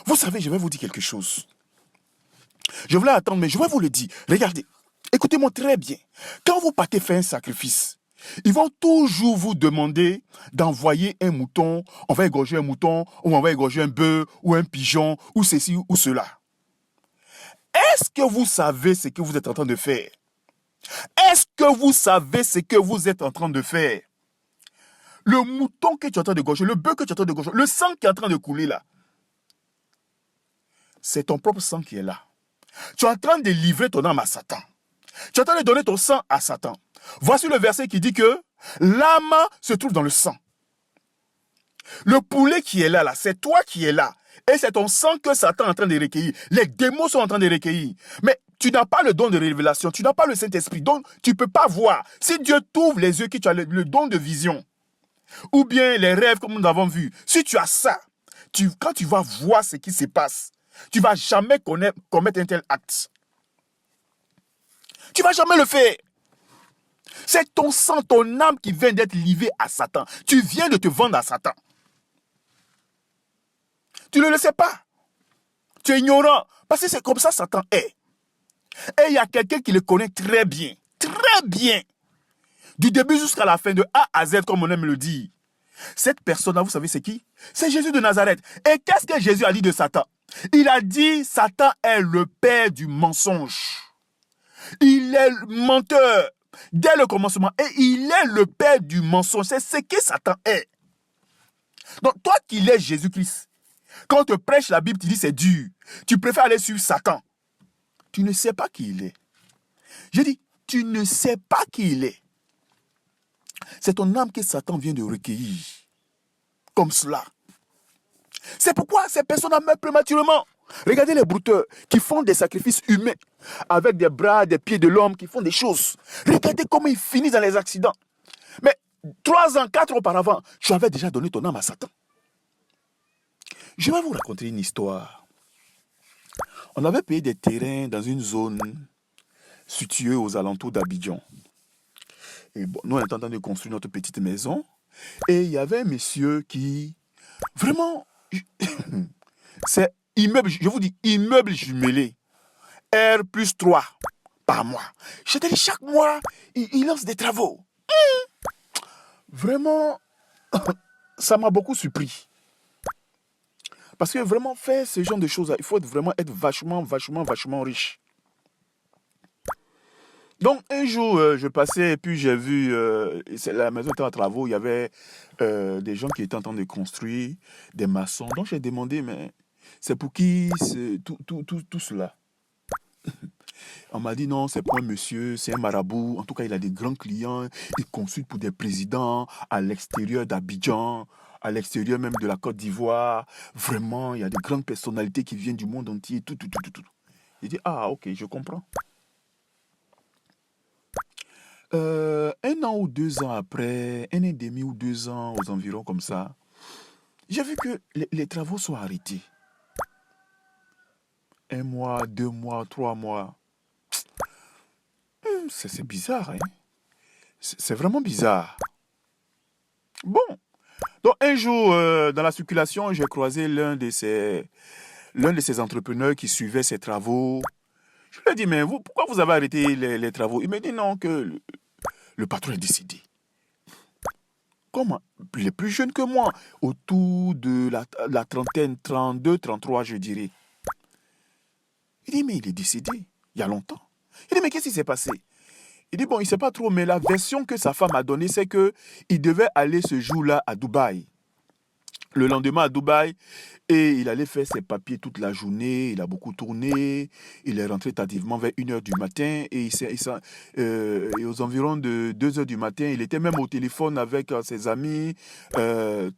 Vous savez, je vais vous dire quelque chose. Je voulais attendre, mais je vais vous le dire. Regardez, écoutez-moi très bien. Quand vous partez faire un sacrifice, ils vont toujours vous demander d'envoyer un mouton, on va égorger un mouton, ou on va égorger un bœuf, ou un pigeon, ou ceci, ou cela. Est-ce que vous savez ce que vous êtes en train de faire? Est-ce que vous savez ce que vous êtes en train de faire? Le mouton que tu es en train de égorger, le bœuf que tu es en train de égorger, le sang qui est en train de couler là, c'est ton propre sang qui est là. Tu es en train de livrer ton âme à Satan. Tu es en train de donner ton sang à Satan. Voici le verset qui dit que l'âme se trouve dans le sang. Le poulet qui est là, c'est toi qui es là. Et c'est ton sang que Satan est en train de recueillir. Les démons sont en train de recueillir. Mais tu n'as pas le don de révélation. Tu n'as pas le Saint-Esprit. Donc, tu ne peux pas voir. Si Dieu t'ouvre les yeux, que tu as le don de vision, ou bien les rêves comme nous avons vu, si tu as ça, quand tu vas voir ce qui se passe, tu ne vas jamais commettre un tel acte. Tu ne vas jamais le faire. C'est ton sang, ton âme qui vient d'être livrée à Satan. Tu viens de te vendre à Satan. Tu ne le sais pas. Tu es ignorant. Parce que c'est comme ça Satan est. Et il y a quelqu'un qui le connaît très bien. Très bien. Du début jusqu'à la fin, de A à Z, comme on aime le dire. Cette personne-là, vous savez c'est qui? C'est Jésus de Nazareth. Et qu'est-ce que Jésus a dit de Satan? Il a dit, Satan est le père du mensonge. Il est le menteur dès le commencement. Et il est le père du mensonge. C'est ce que Satan est. Donc, toi qui es Jésus-Christ, quand on te prêche la Bible, tu dis c'est dur. Tu préfères aller suivre Satan. Tu ne sais pas qui il est. Je dis, tu ne sais pas qui il est. C'est ton âme que Satan vient de recueillir. Comme cela. C'est pourquoi ces personnes meurent prématurément. Regardez les brouteurs qui font des sacrifices humains avec des bras, des pieds de l'homme, qui font des choses. Regardez comment ils finissent dans les accidents. Mais 3 ans, 4 ans auparavant, tu avais déjà donné ton âme à Satan. Je vais vous raconter une histoire. On avait payé des terrains dans une zone située aux alentours d'Abidjan. Et bon, nous, on était en train de construire notre petite maison. Et il y avait un monsieur qui, vraiment, c'est immeuble, je vous dis, immeuble jumelé. R+3 par mois. Je te dis, chaque mois, il lance des travaux. Vraiment, ça m'a beaucoup surpris. Parce que vraiment, faire ce genre de choses, il faut vraiment être vachement riche. Donc, un jour, je passais et puis j'ai vu, la maison était en travaux, il y avait des gens qui étaient en train de construire, des maçons. Donc, j'ai demandé, mais c'est pour qui tout cela? On m'a dit non, c'est pas un monsieur, c'est un marabout. En tout cas, il a des grands clients. Il consulte pour des présidents à l'extérieur d'Abidjan, à l'extérieur même de la Côte d'Ivoire. Vraiment, il y a des grandes personnalités qui viennent du monde entier. Tout. J'ai dit, ah, ok, je comprends. 1 an ou 2 ans après, 1 an et demi ou 2 ans aux environs comme ça, j'ai vu que les travaux sont arrêtés. 1 mois, 2 mois, 3 mois. C'est bizarre, hein? C'est vraiment bizarre. Bon. Donc, un jour, dans la circulation, j'ai croisé l'un de ces entrepreneurs qui suivait ses travaux. Je lui ai dit, mais vous, pourquoi vous avez arrêté les travaux? Il m'a dit non, que le patron est décédé. Comment? Il est plus jeune que moi, autour de la trentaine, 32, 33, je dirais. Il dit, mais il est décédé, il y a longtemps. Il dit, mais qu'est-ce qui s'est passé? Il dit, bon, il ne sait pas trop, mais la version que sa femme a donnée, c'est qu'il devait aller ce jour-là à Dubaï. Le lendemain à Dubaï, et il allait faire ses papiers toute la journée, il a beaucoup tourné, il est rentré tardivement vers 1h du matin, et aux environs de 2h du matin, il était même au téléphone avec ses amis,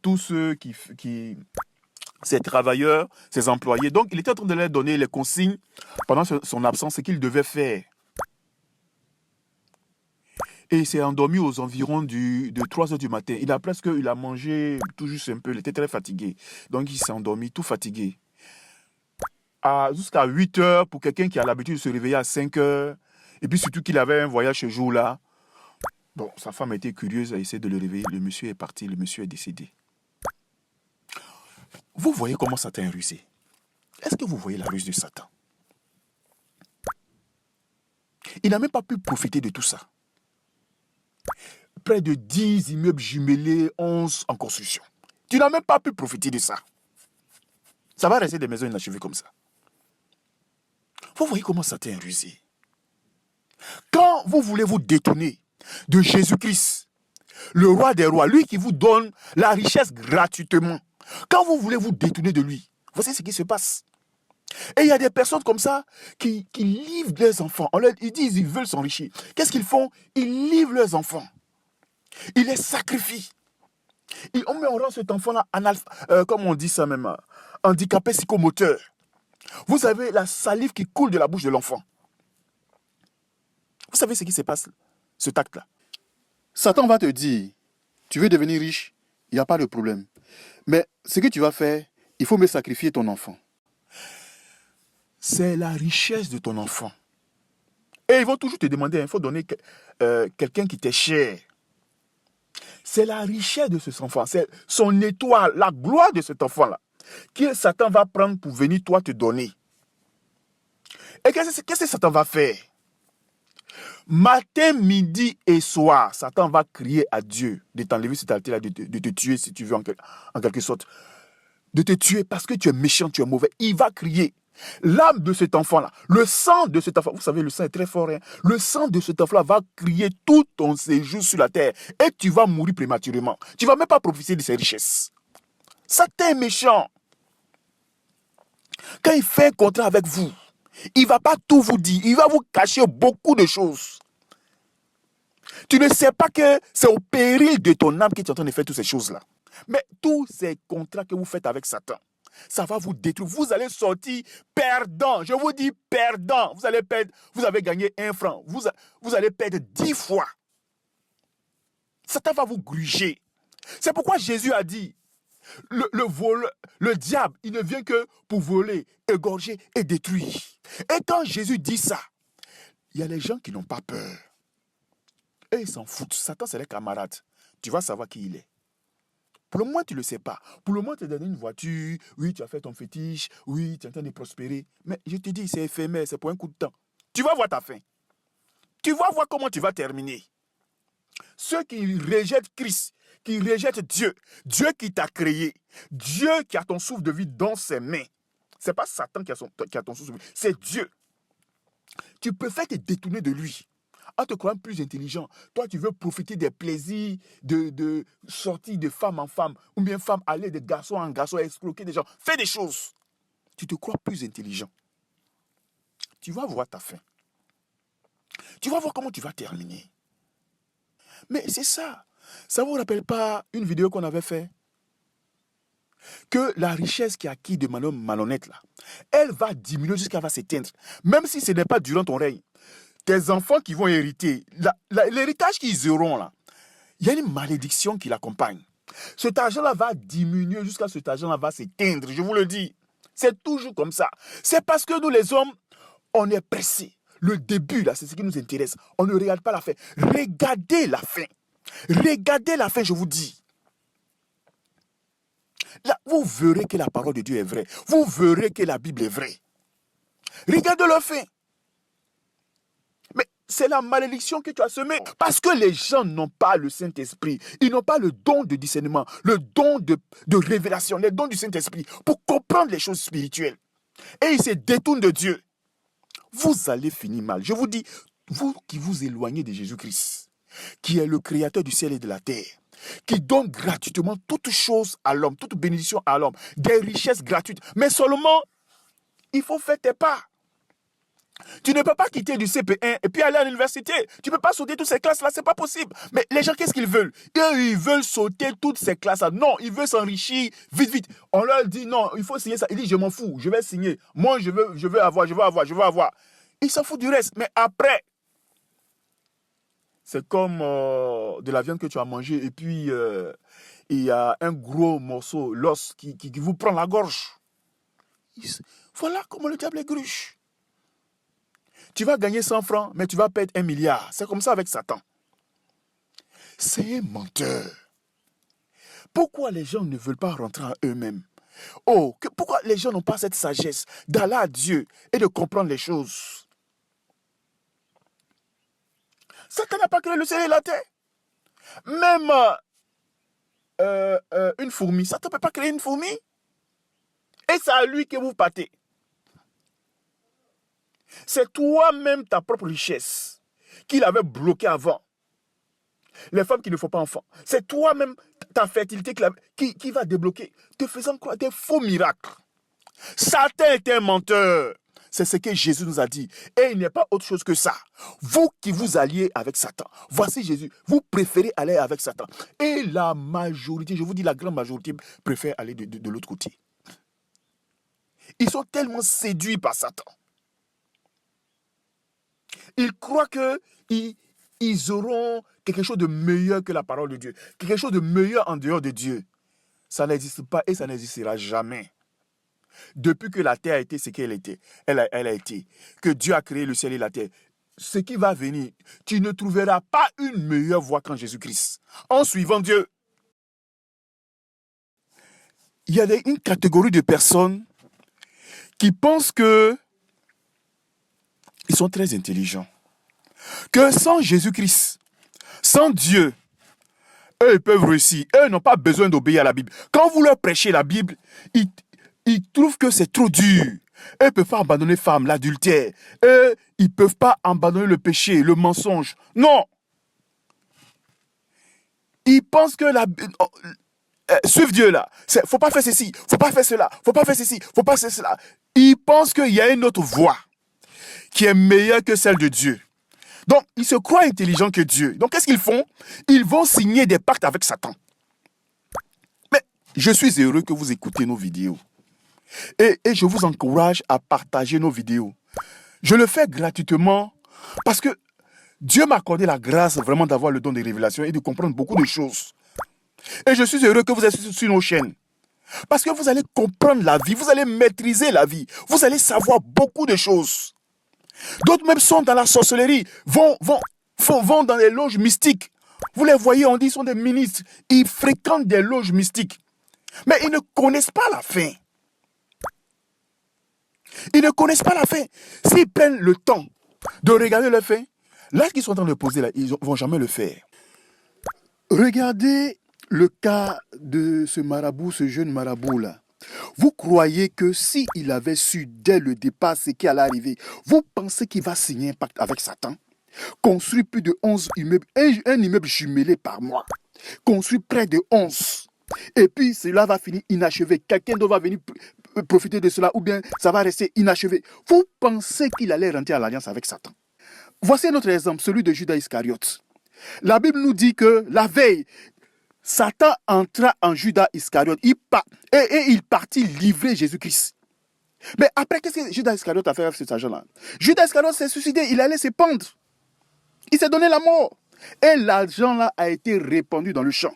tous ceux ses travailleurs, ses employés. Donc, il était en train de leur donner les consignes pendant son absence, ce qu'il devait faire. Et il s'est endormi aux environs de 3h du matin. Il a mangé tout juste un peu, il était très fatigué. Donc il s'est endormi tout fatigué. Jusqu'à 8h, pour quelqu'un qui a l'habitude de se réveiller à 5h, et puis surtout qu'il avait un voyage ce jour-là, bon, sa femme était curieuse, a essayé de le réveiller. Le monsieur est parti, le monsieur est décédé. Vous voyez comment Satan est rusé. Est-ce que vous voyez la ruse de Satan? Il n'a même pas pu profiter de tout ça. Près de 10 immeubles jumelés, 11 en construction. Tu n'as même pas pu profiter de ça. Ça va rester des maisons inachevées comme ça. Vous voyez comment Satan est rusé. Quand vous voulez vous détourner de Jésus-Christ, le roi des rois, lui qui vous donne la richesse gratuitement, quand vous voulez vous détourner de lui, voici ce qui se passe. Et il y a des personnes comme ça qui livrent leurs enfants. Ils disent qu'ils veulent s'enrichir. Qu'est-ce qu'ils font? Ils livrent leurs enfants. Ils les sacrifient. On rend cet enfant-là, comme on dit ça même, handicapé psychomoteur. Vous avez la salive qui coule de la bouche de l'enfant. Vous savez ce qui se passe, ce acte-là? Satan va te dire, tu veux devenir riche, il n'y a pas de problème. Mais ce que tu vas faire, il faut me sacrifier ton enfant. C'est la richesse de ton enfant. Et ils vont toujours te demander, il faut donner quelqu'un qui t'est cher. C'est la richesse de cet enfant, c'est son étoile, la gloire de cet enfant-là, que Satan va prendre pour venir toi te donner. Et qu'est-ce que Satan va faire? Matin, midi et soir, Satan va crier à Dieu de t'enlever cette altitude-là, de te tuer si tu veux en quelque sorte. De te tuer parce que tu es méchant, tu es mauvais. Il va crier. L'âme de cet enfant-là, le sang de cet enfant, vous savez, le sang est très fort. Hein? Le sang de cet enfant-là va crier tout ton séjour sur la terre et tu vas mourir prématurément. Tu ne vas même pas profiter de ses richesses. Satan est méchant. Quand il fait un contrat avec vous, il ne va pas tout vous dire. Il va vous cacher beaucoup de choses. Tu ne sais pas que c'est au péril de ton âme que tu es en train de faire toutes ces choses-là. Mais tous ces contrats que vous faites avec Satan, ça va vous détruire. Vous allez sortir perdant. Je vous dis perdant. Vous allez perdre. Vous avez gagné 1 franc. Vous allez perdre 10 fois. Satan va vous gruger. C'est pourquoi Jésus a dit, le diable, il ne vient que pour voler, égorger et détruire. Et quand Jésus dit ça, il y a les gens qui n'ont pas peur. Et ils s'en foutent. Satan, c'est les camarades. Tu vas savoir qui il est. Pour le moment, tu ne le sais pas. Pour le moment, tu es dans une voiture. Oui, tu as fait ton fétiche. Oui, tu es en train de prospérer. Mais je te dis, c'est éphémère. C'est pour un coup de temps. Tu vas voir ta fin. Tu vas voir comment tu vas terminer. Ceux qui rejettent Christ, qui rejettent Dieu, Dieu qui t'a créé, Dieu qui a ton souffle de vie dans ses mains. Ce n'est pas Satan qui a ton souffle de vie. C'est Dieu. Tu peux faire te détourner de lui. En te croyant plus intelligent, toi tu veux profiter des plaisirs de sortir de femme en femme, ou bien femme aller de garçon en garçon, escroquer des gens, fais des choses. Tu te crois plus intelligent. Tu vas voir ta fin. Tu vas voir comment tu vas terminer. Mais c'est ça. Ça ne vous rappelle pas une vidéo qu'on avait fait? Que la richesse qui est acquise de Manon malhonnête, là, elle va diminuer jusqu'à va s'éteindre. Même si ce n'est pas durant ton règne. Tes enfants qui vont hériter, l'héritage qu'ils auront là, il y a une malédiction qui l'accompagne. Cet argent-là va diminuer jusqu'à ce cet argent-là va s'éteindre, je vous le dis. C'est toujours comme ça. C'est parce que nous les hommes, on est pressés. Le début là, c'est ce qui nous intéresse. On ne regarde pas la fin. Regardez la fin. Regardez la fin, je vous dis. Là, vous verrez que la parole de Dieu est vraie. Vous verrez que la Bible est vraie. Regardez la fin. Mais c'est la malédiction que tu as semée. Parce que les gens n'ont pas le Saint-Esprit. Ils n'ont pas le don de discernement, le don de révélation, le don du Saint-Esprit pour comprendre les choses spirituelles. Et ils se détournent de Dieu. Vous allez finir mal. Je vous dis, vous qui vous éloignez de Jésus-Christ, qui est le créateur du ciel et de la terre, qui donne gratuitement toutes choses à l'homme, toute bénédiction à l'homme, des richesses gratuites. Mais seulement, il faut faire tes pas. Tu ne peux pas quitter du CP1 et puis aller à l'université. Tu ne peux pas sauter toutes ces classes-là, c'est pas possible. Mais les gens, qu'est-ce qu'ils veulent? Ils veulent sauter toutes ces classes-là. Non, ils veulent s'enrichir vite, vite. On leur dit non, il faut signer ça. Ils disent, je m'en fous, je vais signer. Moi, je veux avoir. Ils s'en foutent du reste. Mais après, c'est comme de la viande que tu as mangée et puis il y a un gros morceau, l'os, qui vous prend la gorge. Voilà comment le diable est gruge. Tu vas gagner 100 francs, mais tu vas perdre 1 milliard. C'est comme ça avec Satan. C'est un menteur. Pourquoi les gens ne veulent pas rentrer en eux-mêmes? Oh, pourquoi les gens n'ont pas cette sagesse d'aller à Dieu et de comprendre les choses? Satan n'a pas créé le ciel et la terre. Même une fourmi, Satan ne peut pas créer une fourmi. Et c'est à lui que vous partez. C'est toi-même ta propre richesse qu'il avait bloquée avant. Les femmes qui ne font pas enfant. C'est toi-même ta fertilité qui va débloquer, te faisant croire des faux miracles. Satan est un menteur. C'est ce que Jésus nous a dit. Et il n'est pas autre chose que ça. Vous qui vous alliez avec Satan, voici Jésus. Vous préférez aller avec Satan. Et la majorité, je vous dis la grande majorité, préfère aller de l'autre côté. Ils sont tellement séduits par Satan. Ils croient qu'ils auront quelque chose de meilleur que la parole de Dieu. Quelque chose de meilleur en dehors de Dieu. Ça n'existe pas et ça n'existera jamais. Depuis que la terre a été ce qu'elle était, elle a été, que Dieu a créé le ciel et la terre, ce qui va venir, tu ne trouveras pas une meilleure voie qu'en Jésus-Christ. En suivant Dieu. Il y a une catégorie de personnes qui pensent que ils sont très intelligents. Que sans Jésus-Christ, sans Dieu, eux, ils peuvent réussir. Eux n'ont pas besoin d'obéir à la Bible. Quand vous leur prêchez la Bible, ils trouvent que c'est trop dur. Eux ne peuvent pas abandonner femme, l'adultère. Eux, ils ne peuvent pas abandonner le péché, le mensonge. Non. Ils pensent que suivre Dieu là, faut pas faire ceci, faut pas faire cela, faut pas faire ceci, faut pas faire cela. Ils pensent qu'il y a une autre voie qui est meilleure que celle de Dieu. Donc, ils se croient intelligents que Dieu. Donc, qu'est-ce qu'ils font? Ils vont signer des pactes avec Satan. Mais je suis heureux que vous écoutez nos vidéos. Et je vous encourage à partager nos vidéos. Je le fais gratuitement parce que Dieu m'a accordé la grâce vraiment d'avoir le don de révélation et de comprendre beaucoup de choses. Et je suis heureux que vous êtes sur nos chaînes. Parce que vous allez comprendre la vie, vous allez maîtriser la vie, vous allez savoir beaucoup de choses. D'autres même sont dans la sorcellerie, vont dans les loges mystiques. Vous les voyez, on dit qu'ils sont des ministres. Ils fréquentent des loges mystiques. Mais ils ne connaissent pas la fin. Ils ne connaissent pas la fin. S'ils prennent le temps de regarder la fin, là, ce qu'ils sont en train de poser, là, ils ne vont jamais le faire. Regardez le cas de ce marabout, ce jeune marabout-là. Vous croyez que s'il avait su dès le départ ce qui allait arriver, vous pensez qu'il va signer un pacte avec Satan? Construire plus de 11 immeubles, un immeuble jumelé par mois. Construire près de 11. Et puis cela va finir inachevé. Quelqu'un d'autre va venir profiter de cela ou bien ça va rester inachevé. Vous pensez qu'il allait rentrer à l'alliance avec Satan? Voici un autre exemple, celui de Judas Iscariote. La Bible nous dit que la veille, Satan entra en Judas Iscariote. Il partit livrer Jésus-Christ. Mais après, qu'est-ce que Judas Iscariote a fait avec cet argent-là? Judas Iscariote s'est suicidé, il allait se pendre. Il s'est donné la mort. Et l'argent-là a été répandu dans le champ.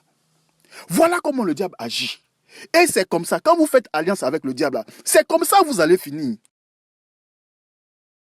Voilà comment le diable agit. Et c'est comme ça, quand vous faites alliance avec le diable, c'est comme ça que vous allez finir.